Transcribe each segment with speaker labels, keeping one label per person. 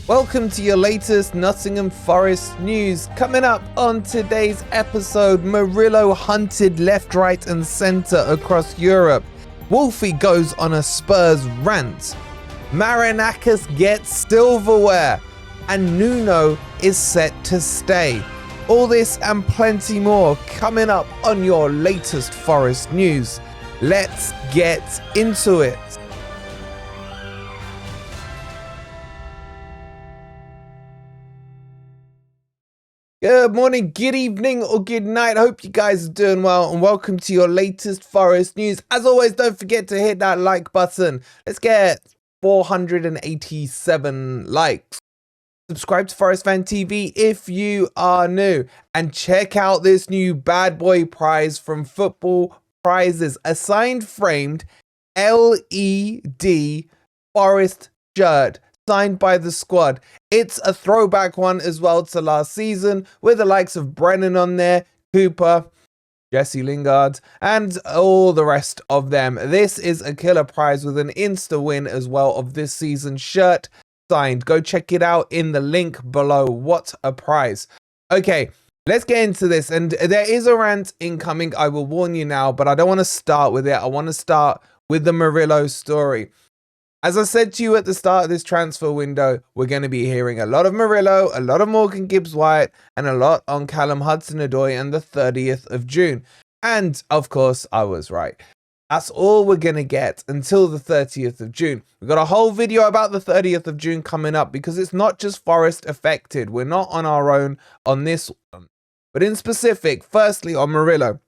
Speaker 1: Welcome to your latest Nottingham Forest news. Coming up on today's episode, Murillo hunted left, right and centre across Europe. Wolfie goes on a Spurs rant. Marinakis gets silverware. And Nuno is set to stay. All this and plenty more coming up on your latest Forest news. Let's get into it. Good morning, good evening, or good night. Hope you guys are doing well, and welcome to your latest Forest news. As always, don't forget to hit that like button. Let's get 487 likes. Subscribe to Forest Fan TV if you are new, and check out this new bad boy prize from Football Prizes, a signed framed LED Forest shirt signed by the squad. It's a throwback one as well to last season, with the likes of Brennan on there, Cooper, Jesse Lingard, and all the rest of them. This is a killer prize with an insta win as well of this season's shirt signed. Go check it out in the link below. What a prize. Okay, let's get into this. And there is a rant incoming, I will warn you now, but I don't want to start with it. I want to start with the Murillo story. As I said to you at the start of this transfer window, we're going to be hearing a lot of Murillo, a lot of Morgan Gibbs-White, and a lot on Callum Hudson-Odoi on the 30th of June. And, of course, I was right. That's all we're going to get until the 30th of June. We've got a whole video about the 30th of June coming up because it's not just Forest affected. We're not on our own on this one. But in specific, firstly on Murillo,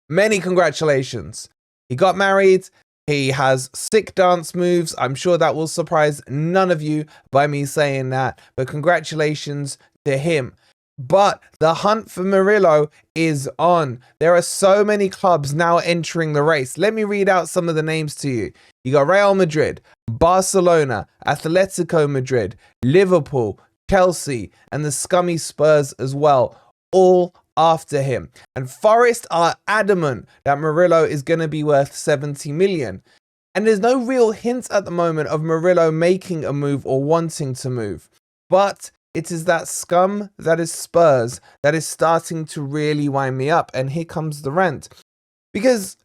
Speaker 1: many congratulations. He got married. He has sick dance moves. I'm sure that will surprise none of you by me saying that, but congratulations to him. But the hunt for Murillo is on. There are so many clubs now entering the race. Let me read out some of the names to you. You got Real Madrid, Barcelona, Atletico Madrid, Liverpool, Chelsea, and the scummy Spurs as well, all after him. And Forest are adamant that Murillo is going to be worth 70 million. And there's no real hint at the moment of Murillo making a move or wanting to move. But it is that scum that is Spurs that is starting to really wind me up. And here comes the rant. Because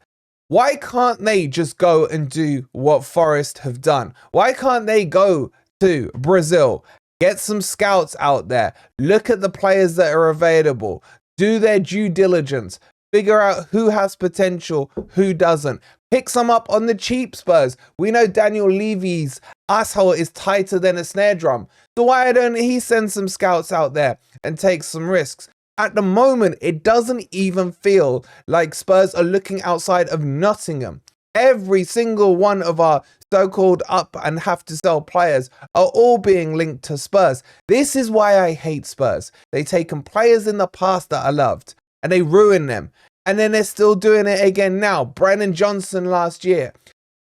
Speaker 1: why can't they just go and do what Forest have done? Why can't they go to Brazil, get some scouts out there, look at the players that are available, do their due diligence, figure out who has potential, who doesn't. Pick some up on the cheap, Spurs. We know Daniel Levy's asshole is tighter than a snare drum. So why don't he send some scouts out there and take some risks? At the moment, it doesn't even feel like Spurs are looking outside of Nottingham. Every single one of our so-called up and have to sell players are all being linked to Spurs. This is why I hate Spurs. They've taken players in the past that I loved and they ruin them. And then they're still doing it again now. Brennan Johnson last year.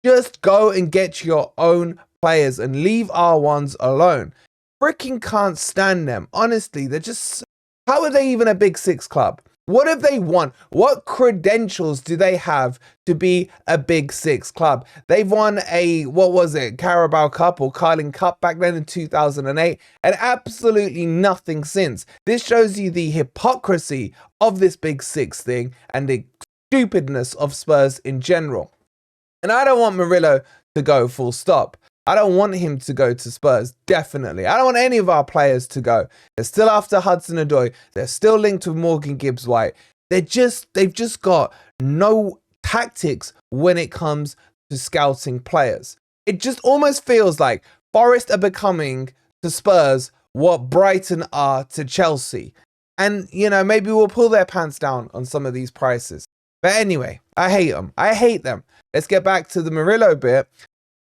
Speaker 1: Just go and get your own players and leave our ones alone. Freaking can't stand them. Honestly, they're just... How are they even a Big Six club? What have they won? What credentials do they have to be a Big Six club? They've won a, what was it, Carabao Cup or Carling Cup back then in 2008, and absolutely nothing since. This shows you the hypocrisy of this Big Six thing and the stupidness of Spurs in general. And I don't want Murillo to go full stop. I don't want him to go to Spurs, definitely. I don't want any of our players to go. They're still after Hudson-Odoi. They're still linked with Morgan Gibbs-White. They've just got no tactics when it comes to scouting players. It just almost feels like Forest are becoming to Spurs what Brighton are to Chelsea. And, you know, maybe we'll pull their pants down on some of these prices. But anyway, I hate them. I hate them. Let's get back to the Murillo bit.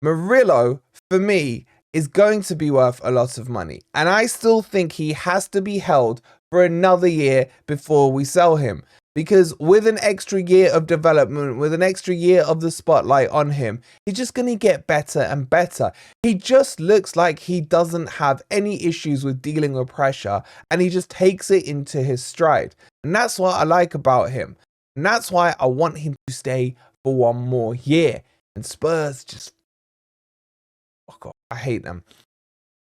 Speaker 1: Murillo, for me, is going to be worth a lot of money. And I still think he has to be held for another year before we sell him. Because with an extra year of development, with an extra year of the spotlight on him, he's just going to get better and better. He just looks like he doesn't have any issues with dealing with pressure. And he just takes it into his stride. And that's what I like about him. And that's why I want him to stay for one more year. And Spurs just... fuck off. I hate them.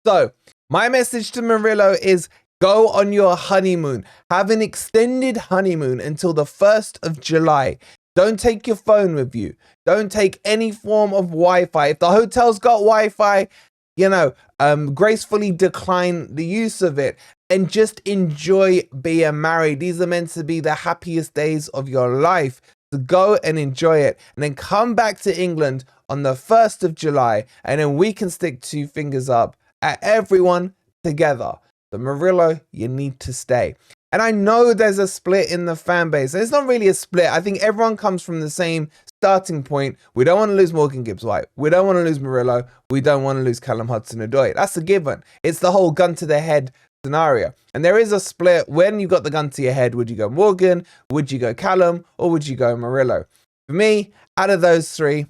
Speaker 1: So, My message to Murillo is go on your honeymoon. Have an extended honeymoon until the 1st of July. Don't take your phone with you. Don't take any form of Wi-Fi. If the hotel's got Wi-Fi, gracefully decline the use of it and just enjoy being married. These are meant to be the happiest days of your life. So go and enjoy it and then come back to England on the 1st of July and then we can stick 2 fingers up at everyone together. But Murillo, you need to stay. And I know there's a split in the fan base. And it's not really a split. I think everyone comes from the same starting point. We don't want to lose Morgan Gibbs-White. We don't want to lose Murillo. We don't want to lose Callum Hudson-Odoi. That's a given. It's the whole gun to the head scenario. And there is a split. When you got the gun to your head, would you go Morgan? Would you go Callum? Or would you go Murillo? For me, out of those 3,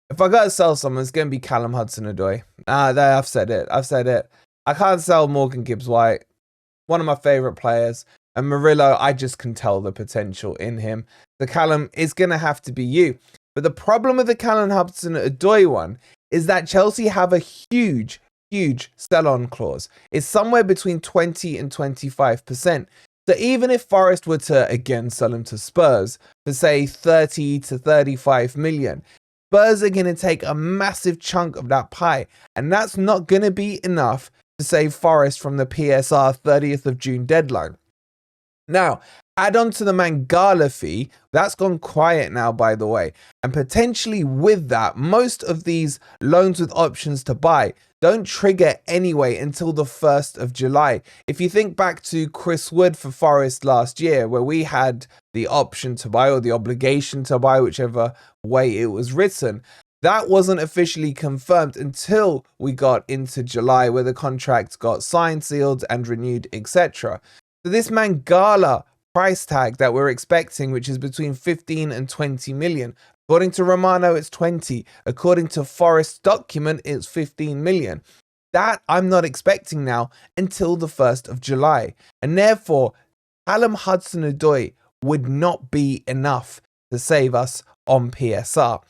Speaker 1: if I got to sell someone, it's going to be Callum Hudson-Odoi. I've said it. I can't sell Morgan Gibbs-White. One of my favourite players. And Murillo, I just can tell the potential in him. The Callum is going to have to be you. But the problem with the Callum Hudson-Odoi one is that Chelsea have a huge sell-on clause. It's somewhere between 20 and 25%. So even if Forest were to, again, sell him to Spurs for, say, 30 to 35 million, Spurs are going to take a massive chunk of that pie. And that's not going to be enough to save Forest from the PSR 30th of June deadline. Now, add on to the Mangala fee. That's gone quiet now, by the way. And potentially with that, most of these loans with options to buy don't trigger anyway until the 1st of July. If you think back to Chris Wood for Forest last year, where we had the option to buy or the obligation to buy, whichever way it was written, that wasn't officially confirmed until we got into July, where the contract got signed, sealed and renewed, etc. So this Mangala price tag that we're expecting, which is between 15 and 20 million. According to Romano, it's 20. According to Forest's document, it's 15 million. That I'm not expecting now until the 1st of July. And therefore, Callum Hudson-Odoi would not be enough to save us on PSR.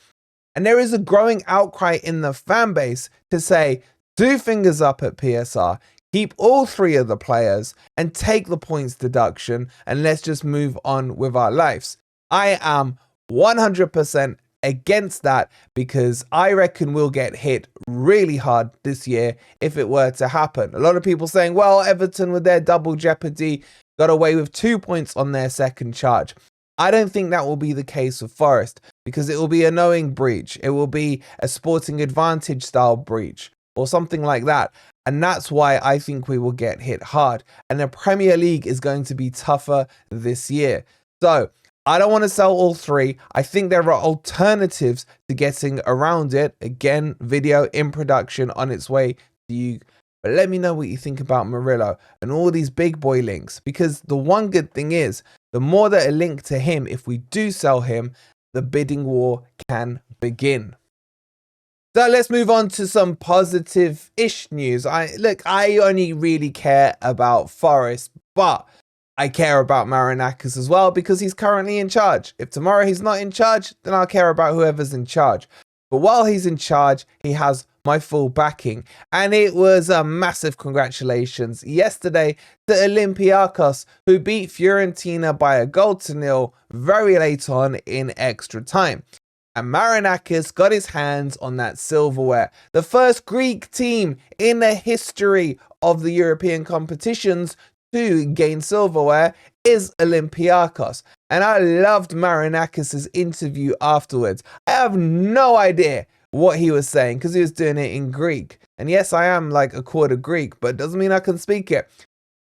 Speaker 1: And there is a growing outcry in the fan base to say, 2 fingers up at PSR. Keep all 3 of the players and take the points deduction and let's just move on with our lives. I am 100% against that because I reckon we'll get hit really hard this year if it were to happen. A lot of people saying, well, Everton with their double jeopardy got away with 2 points on their second charge. I don't think that will be the case with Forest because it will be a knowing breach. It will be a sporting advantage style breach or something like that. And that's why I think we will get hit hard. And the Premier League is going to be tougher this year. So I don't want to sell all 3. I think there are alternatives to getting around it. Again, video in production on its way to you. But let me know what you think about Murillo and all these big boy links. Because the one good thing is, the more that are linked to him, if we do sell him, the bidding war can begin. So let's move on to some positive-ish news. I only really care about Forest, but I care about Marinakis as well because he's currently in charge. If tomorrow he's not in charge, then I'll care about whoever's in charge. But while he's in charge, he has my full backing. And it was a massive congratulations yesterday to Olympiacos, who beat Fiorentina by 1-0 very late on in extra time. And Marinakis got his hands on that silverware. The first Greek team in the history of the European competitions to gain silverware is Olympiacos. And I loved Marinakis' interview afterwards. I have no idea what he was saying because he was doing it in Greek. And yes, I am like a quarter Greek, but it doesn't mean I can speak it.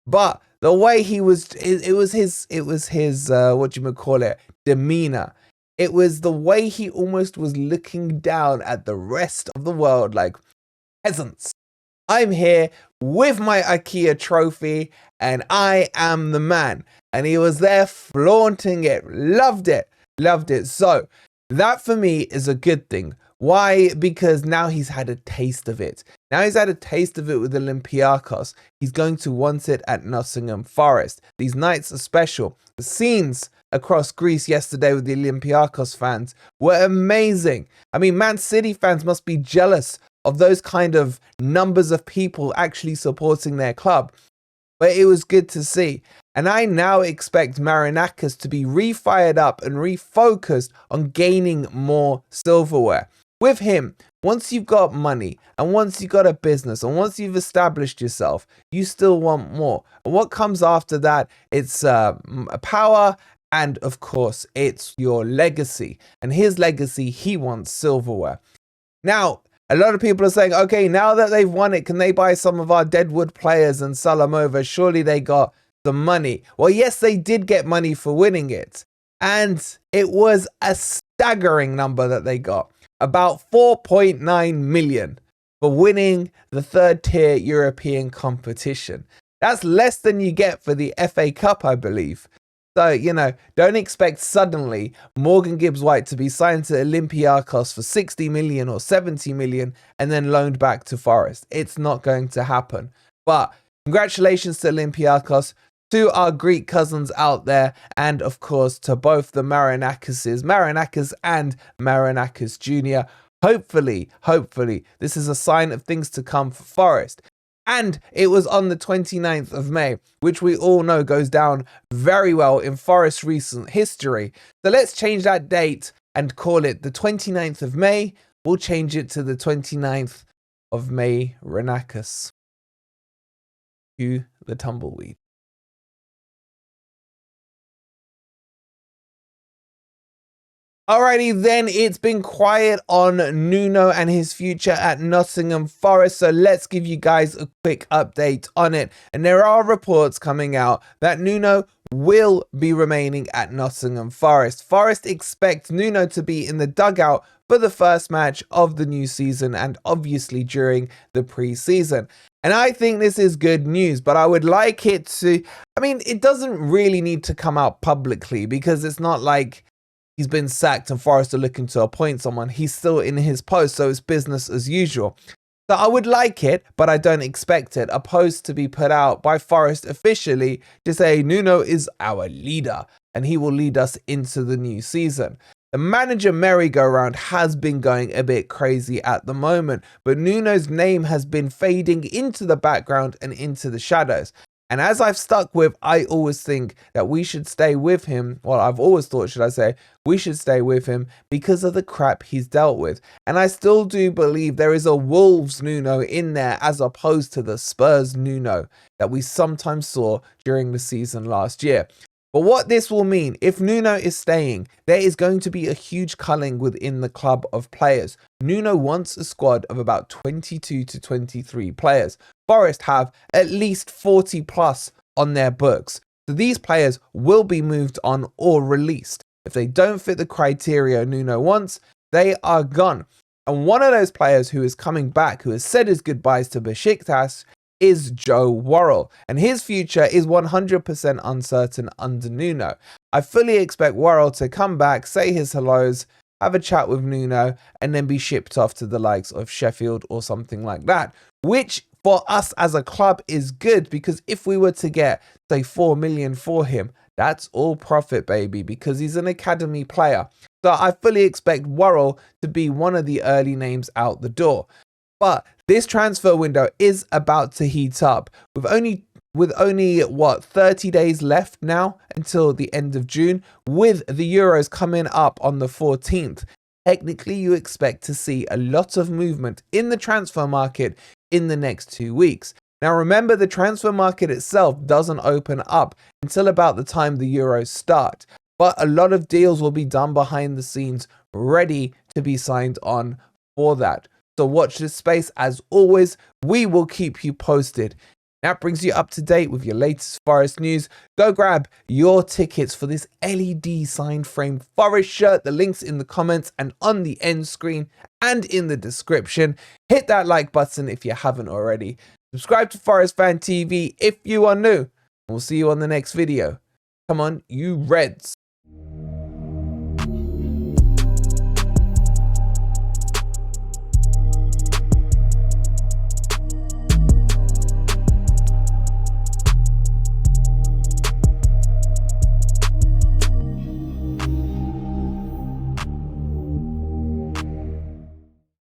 Speaker 1: But the way he was, it was his demeanor. It was the way he almost was looking down at the rest of the world like, peasants, I'm here with my IKEA trophy and I am the man. And he was there flaunting it. Loved it. So that for me is a good thing. Why? Because now he's had a taste of it. Now he's had a taste of it with Olympiacos. He's going to want it at Nottingham Forest. These nights are special. The scenes across Greece yesterday with the Olympiacos fans were amazing. I mean, Man City fans must be jealous of those kind of numbers of people actually supporting their club. But it was good to see. And I now expect Marinakis to be refired up and refocused on gaining more silverware. With him, once you've got money and once you've got a business and once you've established yourself, you still want more. And what comes after that? It's power, and of course, it's your legacy. And his legacy, he wants silverware. Now, a lot of people are saying, okay, now that they've won it, can they buy some of our deadwood players and sell them over? Surely they got the money. Well, yes, they did get money for winning it. And it was a staggering number that they got. About 4.9 million for winning the third tier European competition. That's less than you get for the FA Cup, I believe. So, you know, don't expect suddenly Morgan Gibbs-White to be signed to Olympiacos for 60 million or 70 million and then loaned back to Forest. It's not going to happen. But congratulations to Olympiacos, to our Greek cousins out there, and of course to both the Marinakis and Marinakis Jr. Hopefully, this is a sign of things to come for Forest. And it was on the 29th of May, which we all know goes down very well in Forest's recent history. So let's change that date and call it the 29th of May. We'll change it to the 29th of May Marinakis. Cue the tumbleweed. Alrighty then, it's been quiet on Nuno and his future at Nottingham Forest, so let's give you guys a quick update on it. And there are reports coming out that Nuno will be remaining at Nottingham Forest. Forest expect Nuno to be in the dugout for the first match of the new season and obviously during the pre-season. And I think this is good news, but I would like it to, it doesn't really need to come out publicly because it's not like he's been sacked and Forest are looking to appoint someone. He's still in his post, so it's business as usual. So I would like it, but I don't expect it. A post to be put out by Forest officially to say Nuno is our leader and he will lead us into the new season. The manager merry-go-round has been going a bit crazy at the moment, but Nuno's name has been fading into the background and into the shadows. And as I've stuck with, I always think that we should stay with him. Well, I've always thought, should I say, we should stay with him because of the crap he's dealt with. And I still do believe there is a Wolves Nuno in there as opposed to the Spurs Nuno that we sometimes saw during the season last year. But what this will mean, if Nuno is staying, there is going to be a huge culling within the club of players. Nuno wants a squad of about 22 to 23 players. Forest have at least 40 plus on their books. So these players will be moved on or released. If they don't fit the criteria Nuno wants, they are gone. And one of those players who is coming back, who has said his goodbyes to Besiktas, is Joe Worrell, and his future is 100% uncertain under Nuno. I fully expect Worrell to come back, say his hellos, have a chat with Nuno, and then be shipped off to the likes of Sheffield or something like that, which for us as a club is good, because if we were to get, say, 4 million for him, that's all profit, baby, because he's an academy player. So I fully expect Worrell to be one of the early names out the door. But this transfer window is about to heat up with only 30 days left now until the end of June, with the Euros coming up on the 14th. Technically, you expect to see a lot of movement in the transfer market in the next 2 weeks. Now, remember, the transfer market itself doesn't open up until about the time the Euros start, but a lot of deals will be done behind the scenes, ready to be signed on for that. So watch this space. As always, we will keep you posted. That brings you up to date with your latest Forest news. Go grab your tickets for this LED signed frame Forest shirt. The link's in the comments and on the end screen and in the description. Hit that like button if you haven't already. Subscribe to Forest Fan TV if you are new. We'll see you on the next video. Come on, you Reds.